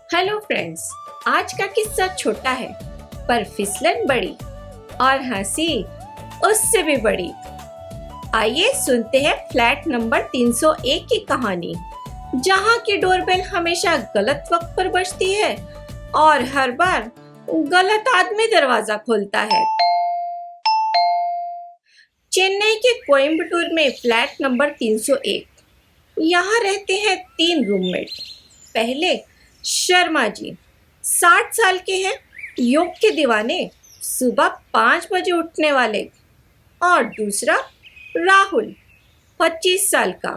Hello friends, आज का किस्सा छोटा है पर फिसलन बड़ी और हंसी उससे भी बड़ी। आइए सुनते हैं फ्लैट नंबर 301 की कहानी, जहाँ की डोरबेल हमेशा गलत वक्त पर बजती है और हर बार गलत आदमी दरवाजा खोलता है। चेन्नई के कोयम्बटूर में फ्लैट नंबर 301। यहाँ रहते हैं 3 रूममेट। पहले शर्मा जी 60 साल के हैं, योग के दीवाने, सुबह 5 बजे उठने वाले। और दूसरा राहुल 25 साल का,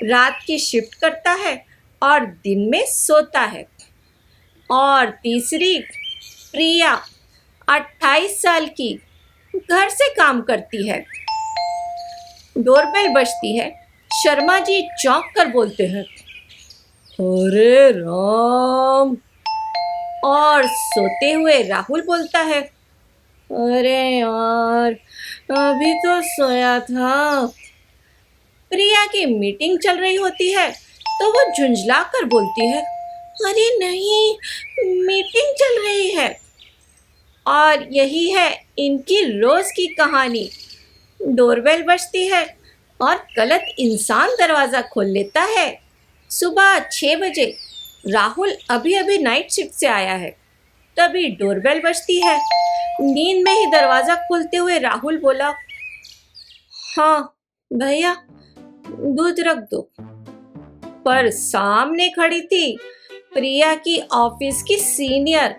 रात की शिफ्ट करता है और दिन में सोता है। और तीसरी प्रिया 28 साल की, घर से काम करती है। डोरबेल बजती है। शर्मा जी चौंक कर बोलते हैं, अरे राम। और सोते हुए राहुल बोलता है, अरे यार, अभी तो सोया था। प्रिया की मीटिंग चल रही होती है तो वो झुंझला कर बोलती है, अरे नहीं, मीटिंग चल रही है। और यही है इनकी रोज की कहानी। डोरबेल बजती है और गलत इंसान दरवाजा खोल लेता है। सुबह 6 बजे राहुल अभी अभी नाइट शिफ्ट से आया है। तभी डोरबेल बजती है। नींद में ही दरवाजा खोलते हुए राहुल बोला, हाँ भैया, दूध रख दो। पर सामने खड़ी थी प्रिया की ऑफिस की सीनियर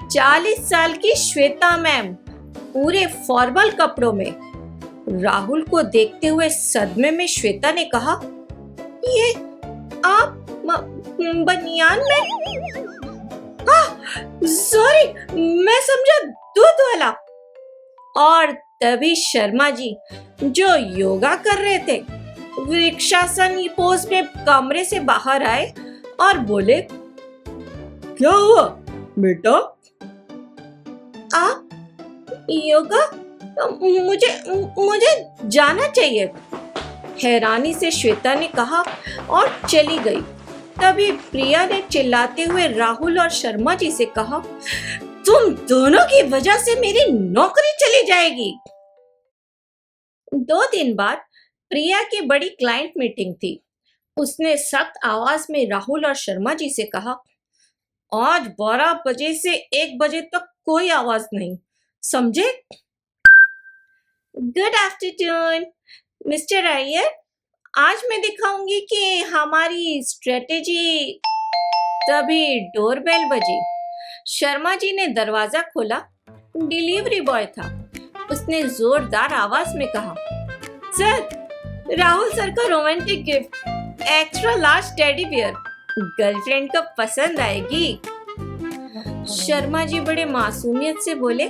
40 साल की श्वेता मैम, पूरे फॉर्मल कपड़ों में। राहुल को देखते हुए सदमे में श्वेता ने कहा, ये आप बनियान में? सॉरी, मैं समझा दूध वाला। और तभी शर्मा जी, जो योगा कर रहे थे, वृक्षासन पोज में कमरे से बाहर आए और बोले, क्या हुआ बेटा? आप योगा? मुझे जाना चाहिए, हैरानी से श्वेता ने कहा और चली गई। तभी प्रिया ने चिल्लाते हुए राहुल और शर्मा जी से कहा, तुम दोनों की वजह से मेरी नौकरी चली जाएगी। 2 दिन बाद प्रिया की बड़ी क्लाइंट मीटिंग थी। उसने सख्त आवाज में राहुल और शर्मा जी से कहा, आज 12 बजे से 1 बजे तक कोई आवाज नहीं, समझे? गुड आफ्टरनून मिस्टर अय्यर, आज मैं दिखाऊंगी कि हमारी स्ट्रेटेजी। तभी डोरबेल बजी। शर्मा जी ने दरवाजा खोला। डिलीवरी बॉय था। उसने जोरदार आवाज में कहा, सर, राहुल सर का romantic gift, extra large teddy bear, girlfriend को पसंद आएगी। शर्मा जी बड़े मासूमियत से बोले,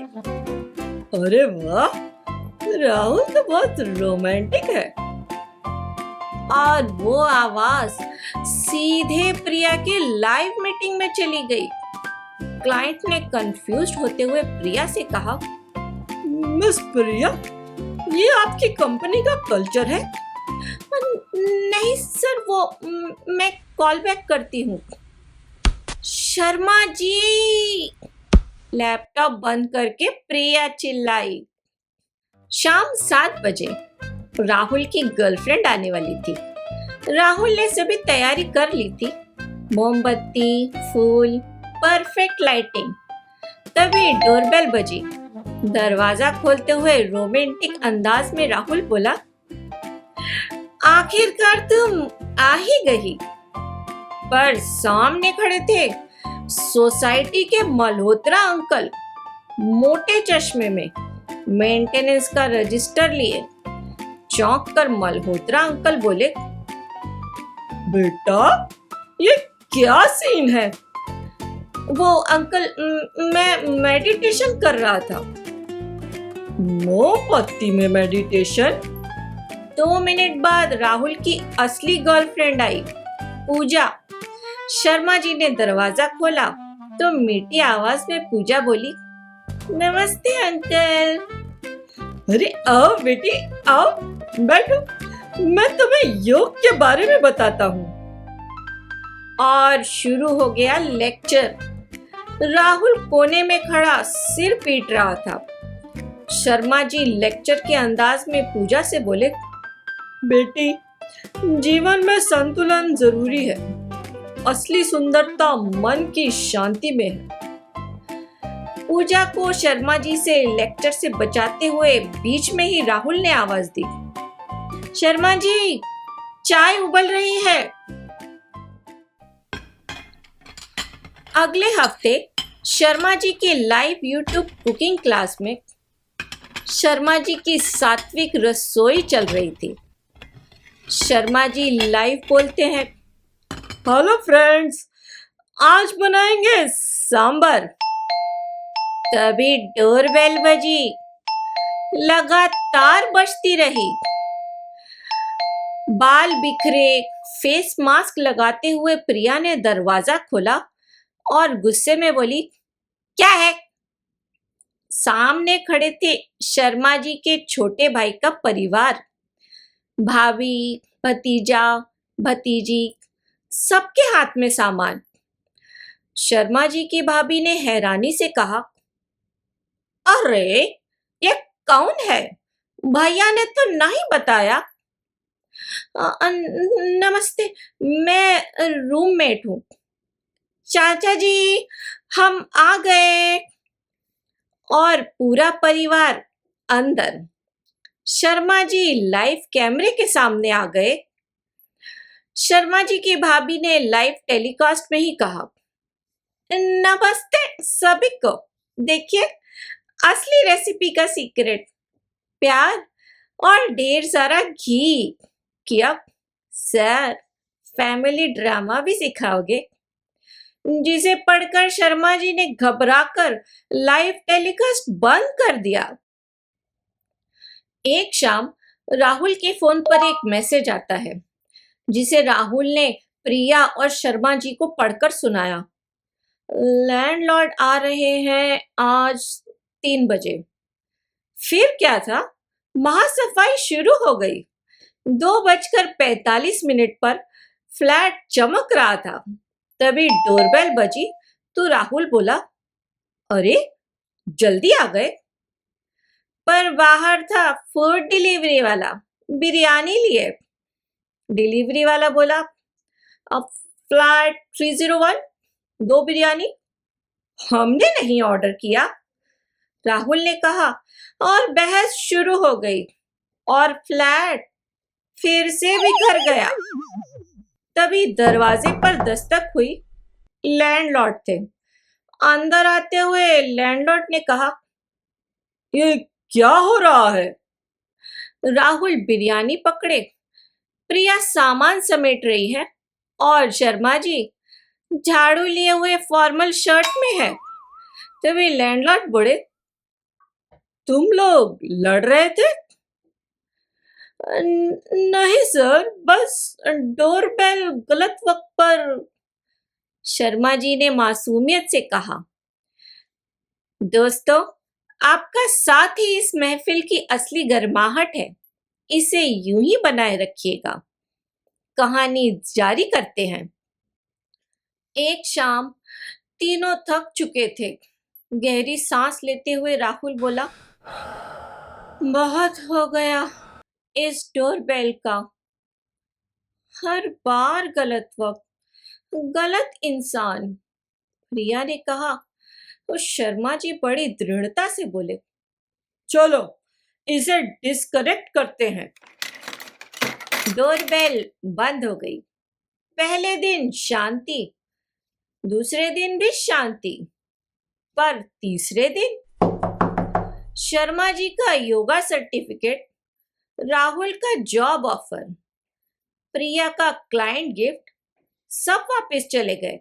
अरे वाह, राहुल तो बहुत रोमांटिक है। और वो आवाज सीधे प्रिया के लाइव मीटिंग में चली गई। क्लाइंट ने कंफ्यूज्ड होते हुए प्रिया से कहा, मिस प्रिया, ये आपकी कंपनी का कल्चर है? नहीं सर, वो मैं कॉल बैक करती हूँ। शर्मा जी, लैपटॉप बंद करके प्रिया चिल्लाई। शाम 7 बजे राहुल की गर्लफ्रेंड आने वाली थी। राहुल ने सभी तैयारी कर ली थी, मोमबत्ती, फूल, परफेक्ट लाइटिंग। तभी डोरबेल बजी। दरवाजा खोलते हुए रोमांटिक अंदाज में राहुल बोला, आखिरकार तुम आ ही गई। पर सामने खड़े थे सोसाइटी के मल्होत्रा अंकल, मोटे चश्मे में, मेंटेनेंस का रजिस्टर लिए। चौंक कर मल्होत्रा अंकल बोले, बेटा, ये क्या सीन है? वो अंकल, मैं मेडिटेशन कर रहा था। मोमबत्ती में मेडिटेशन? 2 मिनट बाद राहुल की असली गर्लफ्रेंड आई, पूजा। शर्मा जी ने दरवाजा खोला तो मीठी आवाज में पूजा बोली, नमस्ते अंकल। अरे आओ बेटी, आओ, बैठो, मैं तुम्हें योग के बारे में बताता हूँ। और शुरू हो गया लेक्चर। राहुल कोने में खड़ा सिर पीट रहा था। शर्मा जी लेक्चर के अंदाज में पूजा से बोले, बेटी, जीवन में संतुलन जरूरी है। असली सुंदरता मन की शांति में है। पूजा को शर्मा जी से लेक्चर से बचाते हुए बीच में ही राहुल ने आवाज दी, शर्मा जी, चाय उबल रही है। अगले हफ्ते शर्मा जी की लाइव यूट्यूब कुकिंग क्लास में शर्मा जी की सात्विक रसोई चल रही थी। शर्मा जी लाइव बोलते हैं, हेलो फ्रेंड्स, आज बनाएंगे सांबर। तभी डोरबेल बजी, लगातार बजती रही। बाल बिखरे, फेस मास्क लगाते हुए प्रिया ने दरवाजा खोला और गुस्से में बोली, क्या है? सामने खड़े थे शर्मा जी के छोटे भाई का परिवार, भाभी, भतीजा, भतीजी, सबके हाथ में सामान। शर्मा जी की भाभी ने हैरानी से कहा, अरे ये कौन है? भैया ने तो नहीं बताया। नमस्ते, मैं रूममेट हूँ। चाचा जी, हम आ गए। और पूरा परिवार अंदर। शर्मा जी लाइव कैमरे के सामने आ गए। शर्मा जी की भाभी ने लाइव टेलीकास्ट में ही कहा, नमस्ते सभी को। देखिए, असली रेसिपी का सीक्रेट, प्यार और ढेर सारा घी। क्या सर, फैमिली ड्रामा भी सिखाओगे? जिसे पढ़कर शर्मा जी ने घबराकर लाइव टेलीकास्ट बंद कर दिया। एक शाम राहुल के फोन पर एक मैसेज आता है, जिसे राहुल ने प्रिया और शर्मा जी को पढ़कर सुनाया। लैंडलॉर्ड आ रहे हैं आज 3 बजे। फिर क्या था? महासफाई शुरू हो गई। 2:45 पर फ्लैट चमक रहा था। तभी डोरबेल बजी तो राहुल बोला, अरे जल्दी आ गए। पर बाहर था फूड डिलीवरी वाला, बिरयानी लिए। डिलीवरी वाला बोला, अब फ्लैट 301 2 बिरयानी। हमने नहीं ऑर्डर किया, राहुल ने कहा, और बहस शुरू हो गई और फ्लैट फिर से बिखर गया। तभी दरवाजे पर दस्तक हुई। लैंडलॉर्ड थे। अंदर आते हुए लैंडलॉर्ड ने कहा, ये क्या हो रहा है? राहुल बिरयानी पकड़े, प्रिया सामान समेट रही है और शर्मा जी झाड़ू लिए हुए फॉर्मल शर्ट में है। तभी लैंडलॉर्ड बोले, तुम लोग लड़ रहे थे? नहीं सर, बस डोरबेल गलत वक्त पर। शर्मा जी ने मासूमियत से कहा, दोस्तों, आपका साथ ही इस महफिल की असली गर्माहट है। इसे यूं ही बनाए रखिएगा। कहानी जारी करते हैं। एक शाम तीनों थक चुके थे। गहरी सांस लेते हुए राहुल बोला, बहुत हो गया इस डोरबेल का। हर बार गलत वक्त, गलत इंसान। प्रिया ने कहा तो शर्मा जी बड़ी दृढ़ता से बोले, चलो इसे डिस्कनेक्ट करते हैं। डोरबेल बंद हो गई। पहले दिन शांति, दूसरे दिन भी शांति, पर तीसरे दिन शर्मा जी का योगा सर्टिफिकेट, राहुल का जॉब ऑफर, प्रिया का क्लाइंट गिफ्ट, सब वापस चले गए।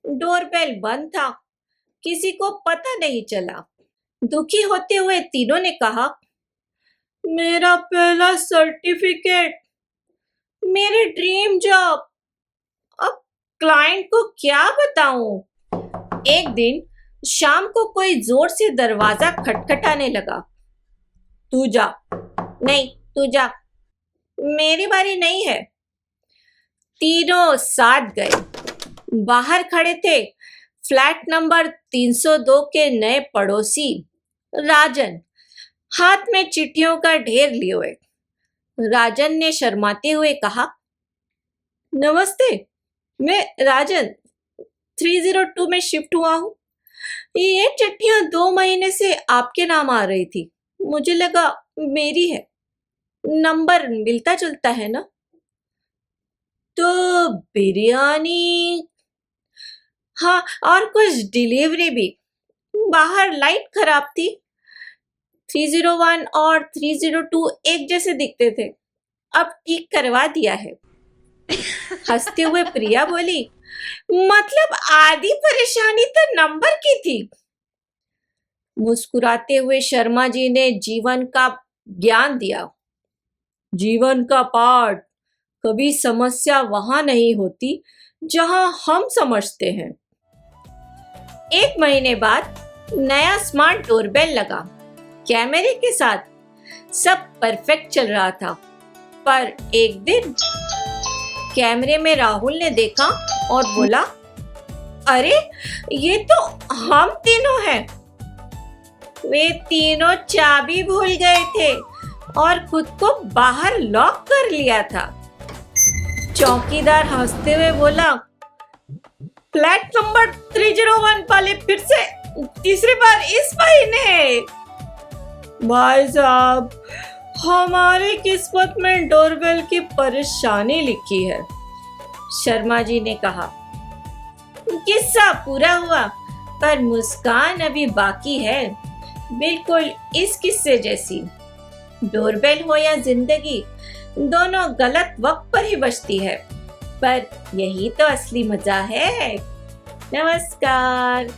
डोरबेल बंद था, किसी को पता नहीं चला। दुखी होते हुए तीनों ने कहा, मेरा पहला सर्टिफिकेट, मेरे ड्रीम जॉब, अब क्लाइंट को क्या बताऊं? एक दिन शाम को कोई जोर से दरवाजा खटखटाने लगा। तू जा। नहीं, तू जा, मेरी बारी नहीं है। तीनों साथ गए। बाहर खड़े थे फ्लैट नंबर 302 के नए पड़ोसी राजन, हाथ में चिट्ठियों का ढेर लिए हुए। राजन ने शर्माते हुए कहा, नमस्ते, मैं राजन 302 में शिफ्ट हुआ हूँ। ये चिट्ठियां 2 महीने से आपके नाम आ रही थी, मुझे लगा मेरी है, नंबर मिलता जुलता है ना। तो बिरयानी, हाँ, और कुछ डिलीवरी भी। बाहर लाइट खराब थी, 301 और 302 एक जैसे दिखते थे, अब ठीक करवा दिया है। हंसते हुए प्रिया बोली, मतलब आधी परेशानी तो नंबर की थी। मुस्कुराते हुए शर्मा जी ने जीवन का ज्ञान दिया। जीवन का पाठ, कभी समस्या वहां नहीं होती जहां हम समझते हैं। 1 महीने बाद नया स्मार्ट डोरबेल लगा, कैमरे के साथ। सब परफेक्ट चल रहा था, पर एक दिन कैमरे में राहुल ने देखा और बोला, अरे ये तो हम तीनों हैं। वे तीनों चाबी भूल गए थे और खुद को बाहर लॉक कर लिया था। चौकीदार हंसते हुए बोला, फ्लैट नंबर 301 वाले फिर से तीसरी बार इस महीने। भाई साहब, हमारी किस्मत में डोरबेल की परेशानी लिखी है, शर्मा जी ने कहा। किस्सा पूरा हुआ, पर मुस्कान अभी बाकी है, बिल्कुल इस किस्से जैसी। डोरबेल हो या जिंदगी, दोनों गलत वक्त पर ही बजती है, पर यही तो असली मजा है। नमस्कार।